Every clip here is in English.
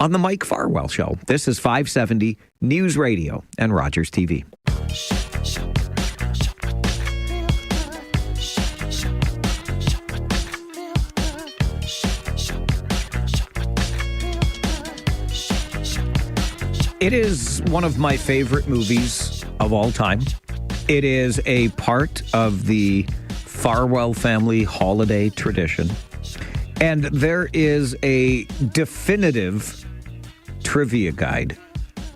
on the Mike Farwell Show. This is 570 News Radio and Rogers TV. It is one of my favorite movies of all time. It is a part of the Farwell family holiday tradition. And there is a definitive trivia guide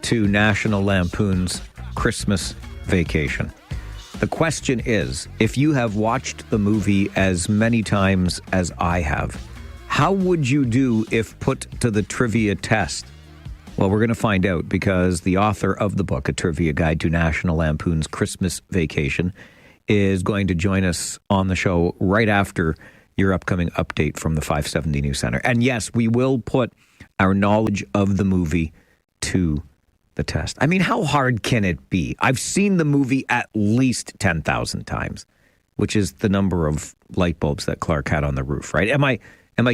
to National Lampoon's Christmas Vacation. The question is, if you have watched the movie as many times as I have, how would you do if put to the trivia test? Well, we're going to find out because the author of the book, A Trivia Guide to National Lampoon's Christmas Vacation, is going to join us on the show right after your upcoming update from the 570 News Center. And yes, we will put our knowledge of the movie to the test. I mean, how hard can it be? I've seen the movie at least 10,000 times, which is the number of light bulbs that Clark had on the roof, right? Am I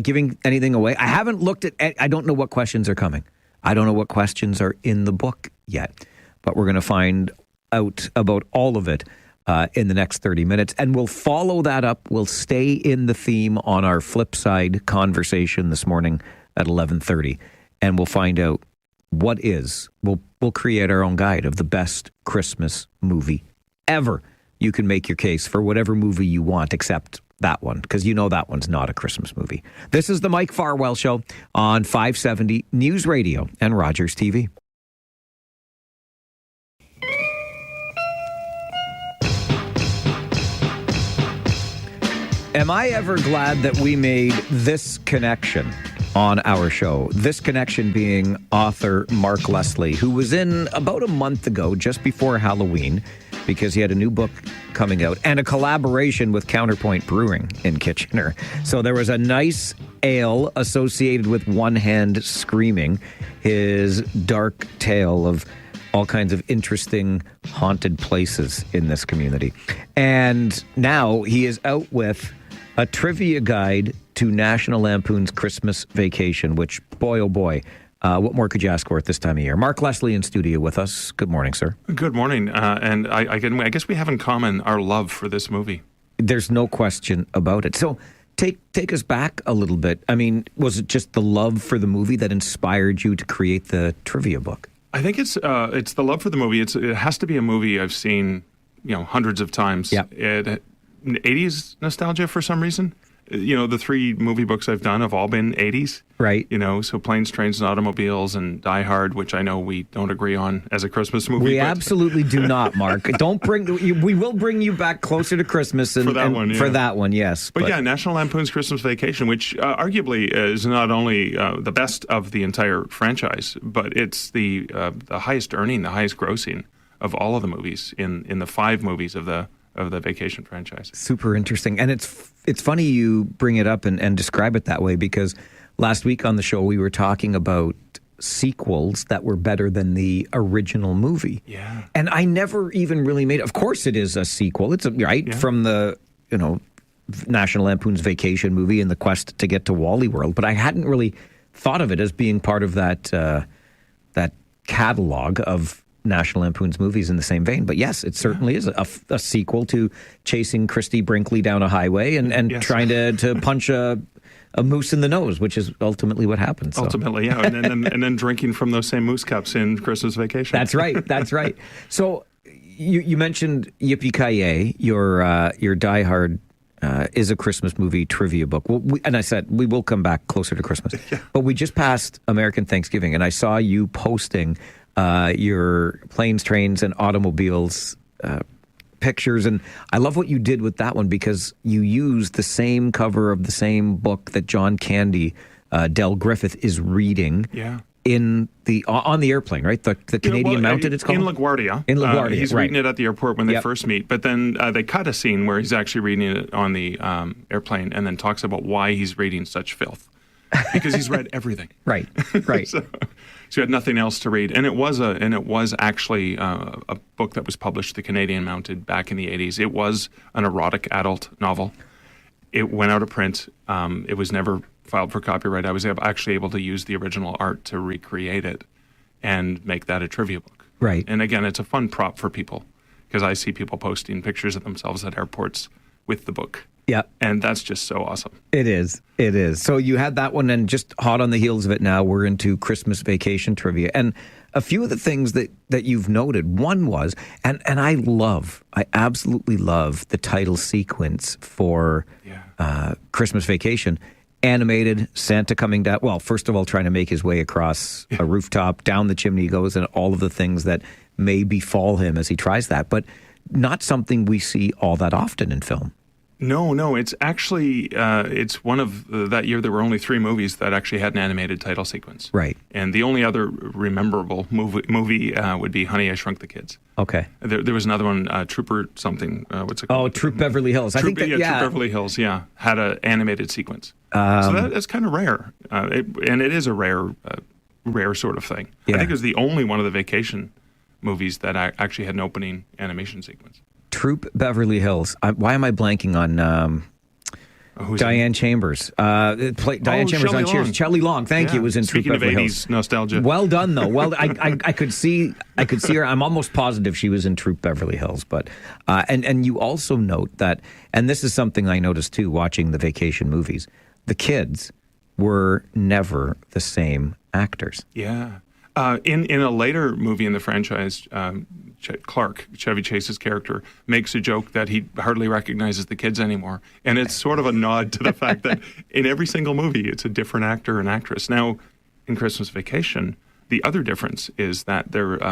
giving anything away? I haven't looked at, I don't know what questions are coming. I don't know what questions are in the book yet, but we're going to find out about all of it in the next 30 minutes. And we'll follow that up. We'll stay in the theme on our flip side conversation this morning at 11:30. And we'll find out what is. We'll create our own guide of the best Christmas movie ever. You can make your case for whatever movie you want, except that one, because you know that one's not a Christmas movie. This is the Mike Farwell Show on 570 News Radio and Rogers TV. Am I ever glad that we made this connection on our show? This connection being author Mark Leslie, who was in about a month ago, just before Halloween, because he had a new book coming out and a collaboration with Counterpoint Brewing in Kitchener. So there was a nice ale associated with One Hand Screaming, his dark tale of all kinds of interesting haunted places in this community. And now he is out with a trivia guide to National Lampoon's Christmas Vacation, which, boy, oh boy, what more could you ask for at this time of year? Mark Leslie in studio with us. Good morning, sir. Good morning. And I guess we have in common our love for this movie. There's no question about it. So take us back a little bit. I mean, was it just the love for the movie that inspired you to create the trivia book? I think it's the love for the movie. It has to be a movie I've seen, hundreds of times. Yep. 80s nostalgia for some reason. The three movie books I've done have all been 80s. Right. So Planes, Trains, and Automobiles and Die Hard, which I know we don't agree on as a Christmas movie. We absolutely do not, Mark. We will bring you back closer to Christmas. For that one, yes. But yeah, National Lampoon's Christmas Vacation, which arguably is not only the best of the entire franchise, but it's the highest earning, the highest grossing of all of the movies in the five movies of the Vacation franchise. Super interesting. And it's funny you bring it up and describe it that way, because last week on the show we were talking about sequels that were better than the original movie. Yeah. And I never even really made, of course it is a sequel. It's from the, National Lampoon's Vacation movie and the quest to get to Wally World, but I hadn't really thought of it as being part of that catalog of National Lampoon's movies in the same vein. But yes, it certainly is a sequel to chasing Christy Brinkley down a highway and yes, trying to punch a moose in the nose, which is ultimately what happens. So. Ultimately, yeah. And then drinking from those same moose cups in Christmas Vacation. That's right. So you mentioned Yippee-Ki-Yay, your Die Hard is a Christmas movie trivia book. And I said, we will come back closer to Christmas. Yeah. But we just passed American Thanksgiving, and I saw you posting your Planes, Trains, and Automobiles pictures. And I love what you did with that one, because you used the same cover of the same book that John Candy, Del Griffith, is reading on the airplane, right? The Canadian Mounted, it's called? In LaGuardia. He's reading it at the airport when they first meet. But then they cut a scene where he's actually reading it on the airplane, and then talks about why he's reading such filth. Because he's read everything. Right. So he had nothing else to read, and it was actually a book that was published, the Canadian Mounted, back in the 80s. It was an erotic adult novel. It went out of print. It was never filed for copyright, I was actually able to use the original art to recreate it and make that a trivia book. Right. And again, it's a fun prop for people because I see people posting pictures of themselves at airports with the book. Yeah. And that's just so awesome. It is. It is. So you had that one, and just hot on the heels of it now, we're into Christmas Vacation trivia. And a few of the things that you've noted, one was, and I absolutely love the title sequence for Christmas Vacation. Animated, Santa coming down. Well, first of all, trying to make his way across a rooftop, down the chimney he goes, and all of the things that may befall him as he tries that. But not something we see all that often in film. No. It's actually, it's one of that year there were only 3 movies that actually had an animated title sequence. Right. And the only other rememberable movie would be Honey, I Shrunk the Kids. Okay. There was another one, Trooper something. What's it called? Oh, Troop Beverly Hills. Troop Beverly Hills, had an animated sequence. So that's kind of rare. And it is a rare sort of thing. Yeah. I think it was the only one of the vacation movies that actually had an opening animation sequence. Troop Beverly Hills. Why am I blanking on Diane Chambers? Diane Chambers on Cheers. Shelley Long, thank you, was in Troop Beverly Hills. Speaking of 80s nostalgia. Well done, though. Well, I could see her. I'm almost positive she was in Troop Beverly Hills. But and you also note that, and this is something I noticed too, watching the vacation movies, the kids were never the same actors. Yeah. In a later movie in the franchise, Clark, Chevy Chase's character, makes a joke that he hardly recognizes the kids anymore. And it's sort of a nod to the fact that in every single movie, it's a different actor and actress. Now, in Christmas Vacation, the other difference is that they're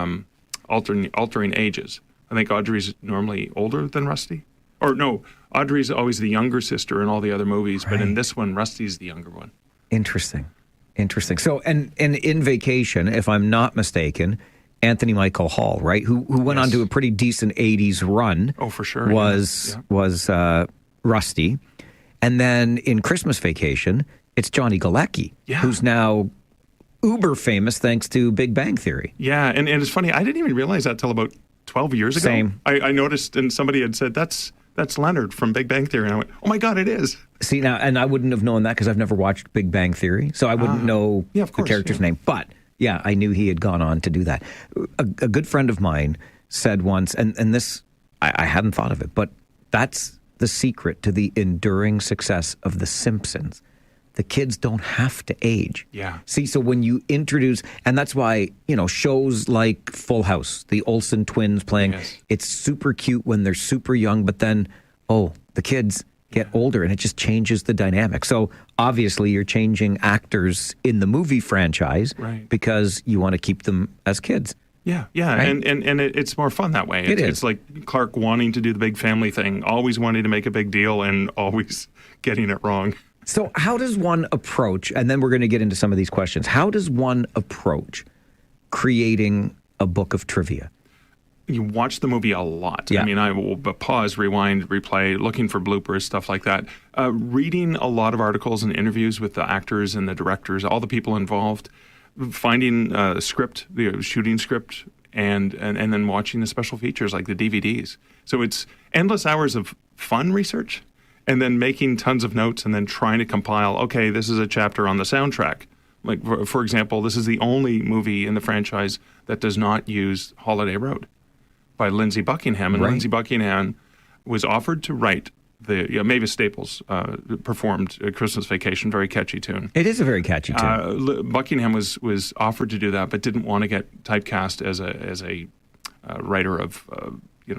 altering ages. I think Audrey's normally older than Rusty. Or no, Audrey's always the younger sister in all the other movies, but in this one, Rusty's the younger one. Interesting. So, and in Vacation, if I'm not mistaken, Anthony Michael Hall, right, who went on to a pretty decent 80s run. Oh, for sure. Was Rusty. And then in Christmas Vacation, it's Johnny Galecki, who's now uber famous thanks to Big Bang Theory. Yeah, and it's funny, I didn't even realize that till about 12 years ago. Same. I noticed, and somebody had said, that's Leonard from Big Bang Theory. And I went, oh my God, it is. See, now, and I wouldn't have known that because I've never watched Big Bang Theory, so I wouldn't know the character's name. But, yeah, I knew he had gone on to do that. A good friend of mine said once, and this, I hadn't thought of it, but that's the secret to the enduring success of The Simpsons. The kids don't have to age. Yeah. See, so when you introduce, and that's why, shows like Full House, the Olsen twins playing, it's super cute when they're super young, but then, the kids get older and it just changes the dynamic. So obviously you're changing actors in the movie franchise because you want to keep them as kids. Yeah, right? and it's more fun that way. It's like Clark wanting to do the big family thing, always wanting to make a big deal and always getting it wrong. So how does one approach, and then we're going to get into some of these questions, how does one approach creating a book of trivia? You watch the movie a lot. Yeah. I mean, I will pause, rewind, replay, looking for bloopers, stuff like that. Reading a lot of articles and interviews with the actors and the directors, all the people involved, finding a script, the shooting script, and then watching the special features like the DVDs. So it's endless hours of fun research, and then making tons of notes, and then trying to compile, okay, this is a chapter on the soundtrack. Like, for example, this is the only movie in the franchise that does not use Holiday Road by Lindsey Buckingham. And Lindsey Buckingham was offered to write Mavis Staples performed Christmas Vacation, very catchy tune. It is a very catchy tune. Buckingham was offered to do that, but didn't want to get typecast as a writer of the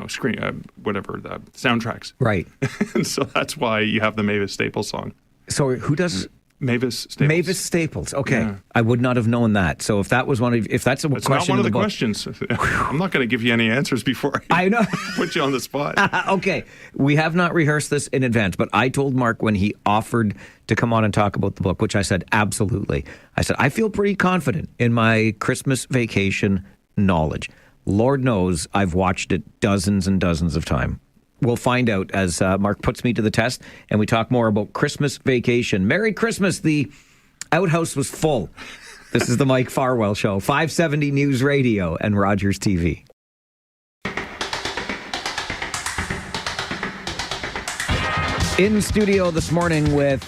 soundtracks. Right. And so that's why you have the Mavis Staples song. So who does Mavis Staples? Mavis Staples. Okay, I would not have known that. So if that was if that's a it's question, not one of the book, questions. I'm not going to give you any answers before I know. Put you on the spot. Okay, we have not rehearsed this in advance, but I told Mark when he offered to come on and talk about the book, which I said absolutely. I said I feel pretty confident in my Christmas Vacation knowledge. Lord knows I've watched it dozens and dozens of times. We'll find out as Mark puts me to the test and we talk more about Christmas Vacation. Merry Christmas. The outhouse was full. This is the Mike Farwell Show, 570 News Radio and Rogers TV. In studio this morning with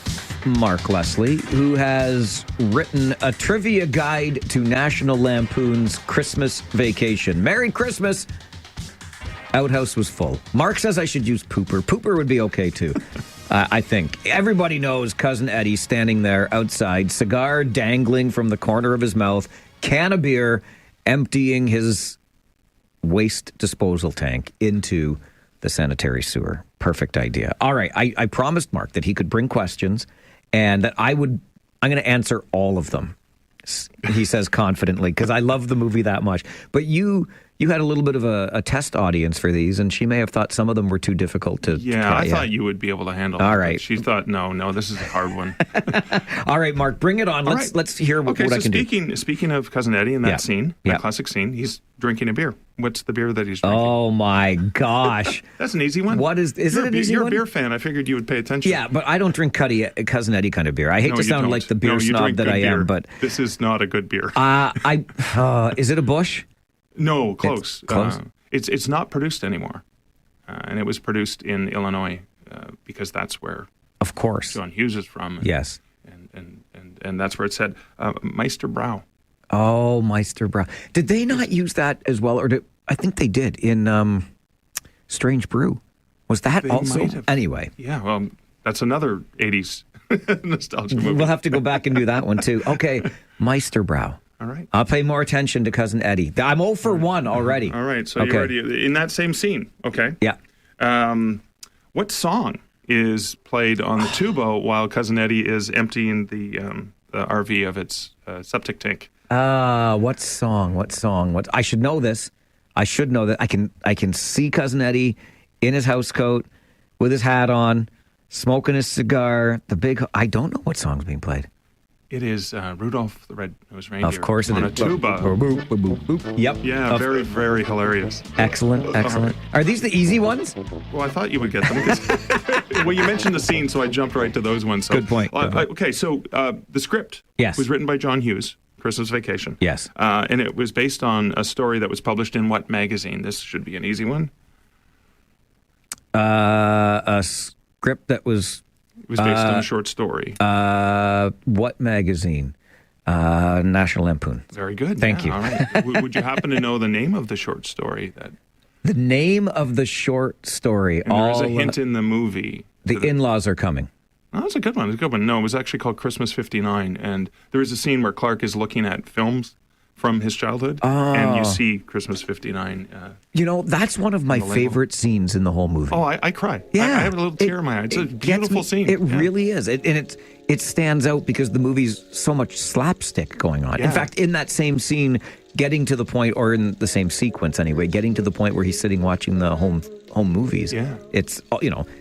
Mark Leslie, who has written a trivia guide to National Lampoon's Christmas Vacation. Merry Christmas! Outhouse was full. Mark says I should use Pooper. Pooper would be okay, too. I think. Everybody knows Cousin Eddie standing there outside, cigar dangling from the corner of his mouth, can of beer, emptying his waste disposal tank into the sanitary sewer. Perfect idea. All right. I promised Mark that he could bring questions and that I'm going to answer all of them, he says confidently, because I love the movie that much. But you had a little bit of a test audience for these, and she may have thought some of them were too difficult to try. I thought you would be able to handle all it. Right. She thought, no, this is a hard one. All right, Mark, bring it on. Let's hear what I can do. Speaking of Cousin Eddie in that scene, that classic scene, he's drinking a beer. What's the beer that he's drinking? Oh, my gosh. That's an easy one. What is it an easy one? You're a beer fan. I figured you would pay attention. Yeah, but I don't drink Cousin Eddie kind of beer. I hate to sound like the beer snob that I am, but... This is not a good beer. Is it a Busch? No, close. It's close? It's not produced anymore. And it was produced in Illinois because that's where... Of course. John Hughes is from. Yes. And that's where it said Meister Brau. Oh, Meister Brau. Did they not use that as well? Or I think they did in Strange Brew. Was that they also? Anyway. Yeah, well, that's another 80s nostalgia movie. We'll have to go back and do that one, too. Okay, Meister Brau. All right. I'll pay more attention to Cousin Eddie. I'm 0 for 1 already. All right, so you're already in that same scene, okay? Yeah. What song is played on the tuba while Cousin Eddie is emptying the RV of its septic tank? What song? I should know this. I should know that. I can see Cousin Eddie in his house coat with his hat on, smoking his cigar. I don't know what song's being played. It is Rudolph the Red-Nosed Reindeer. Of course it is. On a tuba. Boop, boop, boop. Yep. Yeah, very, very hilarious. Excellent. Are these the easy ones? Well, I thought you would get them. Well, you mentioned the scene, so I jumped right to those ones. So, good point. Okay, so the script was written by John Hughes, Christmas Vacation. Yes. And it was based on a story that was published in what magazine? This should be an easy one. A script that was... It was based on a short story. What magazine? National Lampoon. Very good. Thank you. All right. Would you happen to know the name of the short story? The name of the short story. And there is a hint in the movie. The in-laws are coming. Oh, that's a good one. It's a good one. No, it was actually called Christmas 59. And there is a scene where Clark is looking at films from his childhood, and you see Christmas 59. That's one of my favorite scenes in the whole movie. Oh, I cry. Yeah. I have a little tear in my eye. It's a beautiful scene. It really is. It stands out because the movie's so much slapstick going on. Yeah. In fact, in that same scene, getting to the point, or in the same sequence anyway, getting to the point where he's sitting watching the home movies. Yeah. It's,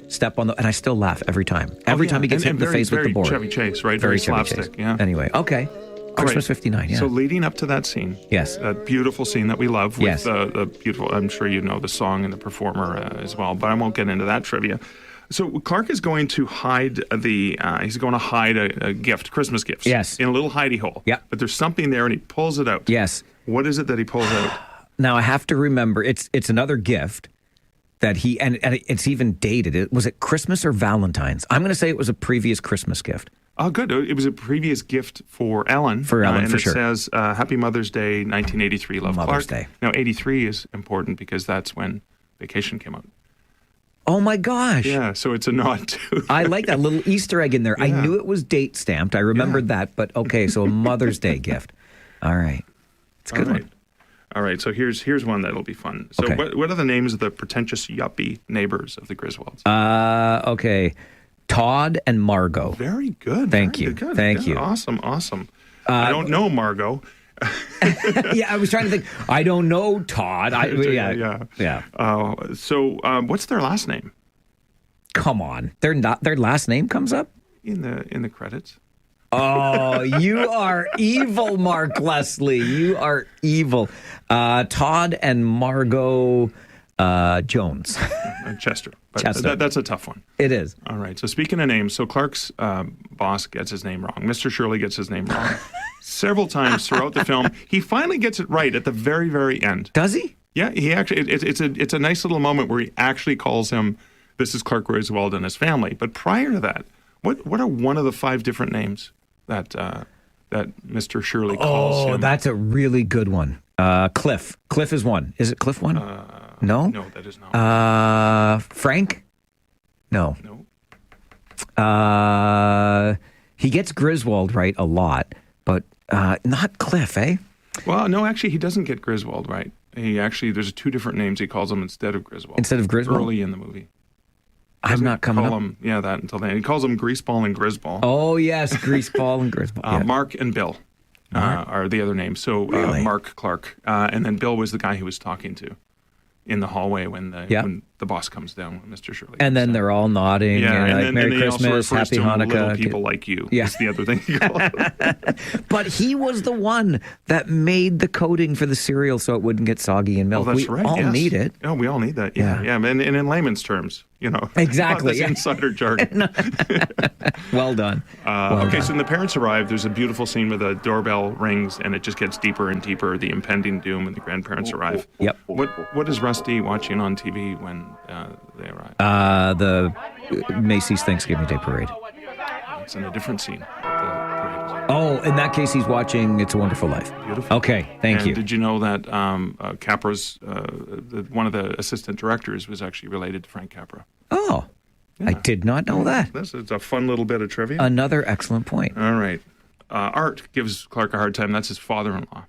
step on the... And I still laugh every time. Every time he gets hit in the face with the board. Chevy Chase, right? Very slapstick, yeah. Anyway, okay. Christmas 59, yeah. So leading up to that scene, yes, that beautiful scene that we love with the beautiful, I'm sure you know the song and the performer as well, but I won't get into that trivia. So Clark is going to hide a gift, Christmas gifts, yes, in a little hidey hole. Yeah. But there's something there and he pulls it out. Yes. What is it that he pulls out? Now I have to remember, it's another gift that he, and it's even dated. Was it Christmas or Valentine's? I'm going to say it was a previous Christmas gift. Oh, good. It was a previous gift for Ellen. For Ellen, and for it sure. says, Happy Mother's Day, 1983, Love Mother's Clark. Day. Now, 83 is important because that's when Vacation came out. Oh, my gosh. Yeah, so it's a nod to... I like that little Easter egg in there. Yeah. I knew it was date stamped. I remembered that, but okay, so a Mother's Day gift. All right. It's a good one. All right, so here's one that'll be fun. So what are the names of the pretentious yuppie neighbors of the Griswolds? Okay. Todd and Margot. Very good. Thank you. Thank you. Awesome. I don't know Margot. Yeah, I was trying to think. I don't know Todd. Yeah. So what's their last name? Come on. Their last name comes up? In the credits. Oh, you are evil, Mark Leslie. You are evil. Todd and Margot Jones. Chester. Chester. That's a tough one. It is. All right. So speaking of names, so Clark's boss gets his name wrong. Mr. Shirley gets his name wrong. Several times throughout the film. He finally gets it right at the very, very end. Does he? Yeah, he actually, it's a nice little moment where he actually calls him, this is Clark Griswold and his family. But prior to that, What are one of the 5 different names that that Mr. Shirley calls him? Oh, that's a really good one. Cliff. Cliff is one. Is it Cliff one? No? No, that is not. Frank? No. No. He gets Griswold right a lot, but not Cliff, eh? Well, no, actually, he doesn't get Griswold right. There's 2 different names he calls him instead of Griswold. Instead of Griswold? Early in the movie. I'm not coming up. That until then. He calls them Greaseball and Grisball. Oh, yes, Greaseball and Grisball. Yeah. Mark and Bill are the other names. So Really? Mark Clark. And then Bill was the guy he was talking to in the hallway when the boss comes down, Mr. Shirley. And then they're all nodding. Yeah, and then Merry he also Christmas, refers Happy to Hanukkah. little people like you. Yeah. That's the other thing he calls them. But he was the one that made the coating for the cereal so it wouldn't get soggy in milk. Oh, that's we right. all Yes. need it. Oh, we all need that. Yeah. And in layman's terms, Exactly, This yeah. insider jargon. Well done. So when the parents arrive, there's a beautiful scene where the doorbell rings and it just gets deeper and deeper, the impending doom when the grandparents arrive. Yep. What is Rusty watching on TV when they arrive? The Macy's Thanksgiving Day Parade. It's in a different scene. The parade is on. Oh, in that case, he's watching It's a Wonderful Life. Beautiful. Okay, thank And you. did you know that Capra's, one of the assistant directors was actually related to Frank Capra? Oh, I did not know that. This is a fun little bit of trivia. Another excellent point. All right. Art gives Clark a hard time. That's his father-in-law.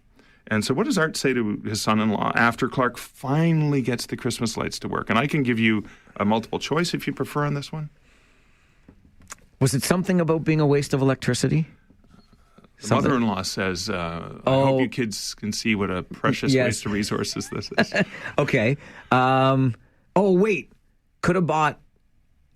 And so what does Art say to his son-in-law after Clark finally gets the Christmas lights to work? And I can give you a multiple choice if you prefer on this one. Was it something about being a waste of electricity? The mother-in-law says, I hope you kids can see what a precious waste of resources this is. Okay. Wait. Could have bought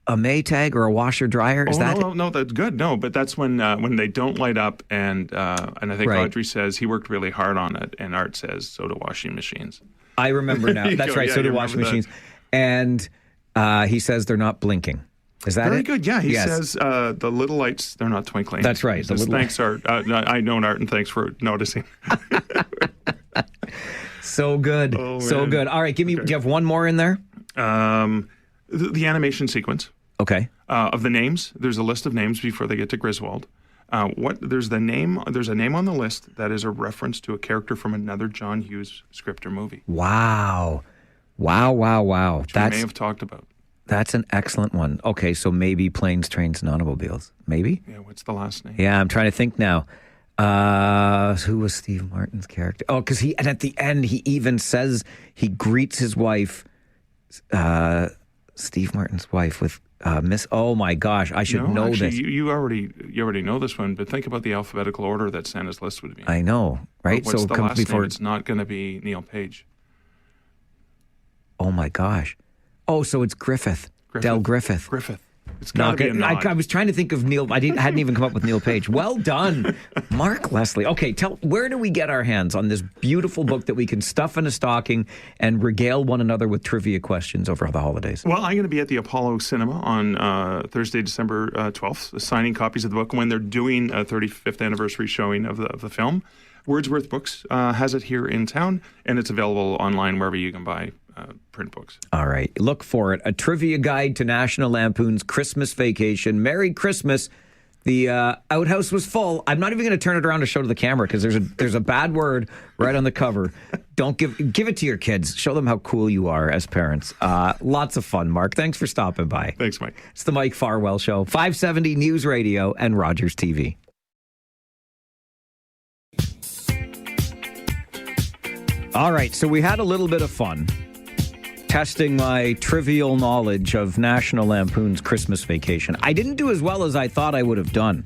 a Maytag or a washer dryer. Is that No, that's good. No, but that's when they don't light up, and I think Right. Audrey says he worked really hard on it, and Art says so do washing machines. I remember now. That's right. Yeah, So do you washing remember machines. And he says they're not blinking. Is that Very it? good. Yeah, he Yes. says the little lights, they're not twinkling. That's right, He the says, little- thanks, Art. I know Art, and thanks for noticing. So good. Oh, So man. good. All right. Do you have one more in there? The animation sequence Okay. of the names. There's a list of names before they get to Griswold. There's a name on the list that is a reference to a character from another John Hughes script or movie. Wow. Which we may have talked about. That's an excellent one. Okay, so maybe Planes, Trains, and Automobiles. Maybe? Yeah, what's the last name? Yeah, I'm trying to think now. Who was Steve Martin's character? Oh, because and at the end, he even says he greets his wife, Steve Martin's wife, with Miss. Oh my gosh, I should know actually, this. You already know this one, but think about the alphabetical order that Santa's list would be. I know, right? What's So the it comes last before. name? It's not going to be Neil Page. Oh my gosh. Oh, so it's Griffith. Del Griffith. Griffith. It's got to be a Not nod. I was trying to think of Neil. I hadn't even come up with Neil Page. Well done, Mark Leslie. Okay, where do we get our hands on this beautiful book that we can stuff in a stocking and regale one another with trivia questions over the holidays? Well, I'm going to be at the Apollo Cinema on Thursday, December 12th, signing copies of the book when they're doing a 35th anniversary showing of the film. Wordsworth Books has it here in town, and it's available online wherever you can buy print books. All right, look for it. A trivia guide to National Lampoon's Christmas Vacation. Merry Christmas. The outhouse was full. I'm not even going to turn it around to show to the camera because there's a bad word right on the cover. Don't give it to your kids. Show them how cool you are as parents. Lots of fun, Mark. Thanks for stopping by. Thanks, Mike. It's the Mike Farwell Show, 570 News Radio and Rogers TV. All right, so we had a little bit of fun testing my trivial knowledge of National Lampoon's Christmas Vacation. I didn't do as well as I thought I would have done,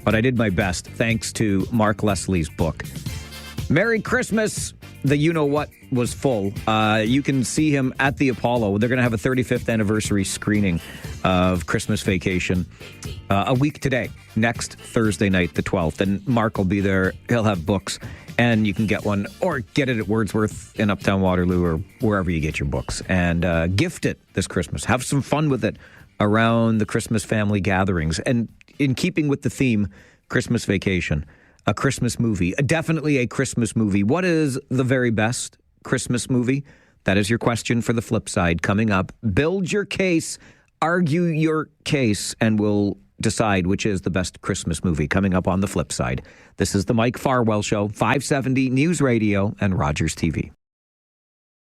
but I did my best thanks to Mark Leslie's book. Merry Christmas. The you-know-what was full. You can see him at the Apollo. They're going to have a 35th anniversary screening of Christmas Vacation a week today, next Thursday night, the 12th. And Mark will be there. He'll have books, and you can get one or get it at Wordsworth in Uptown Waterloo or wherever you get your books. And gift it this Christmas. Have some fun with it around the Christmas family gatherings. And in keeping with the theme, Christmas Vacation, a Christmas movie, definitely a Christmas movie. What is the very best Christmas movie? That is your question for the flip side coming up. Build your case. argue your case, and we'll decide which is the best Christmas movie coming up on the flip side. This is the Mike Farwell Show, 570 News Radio and Rogers TV.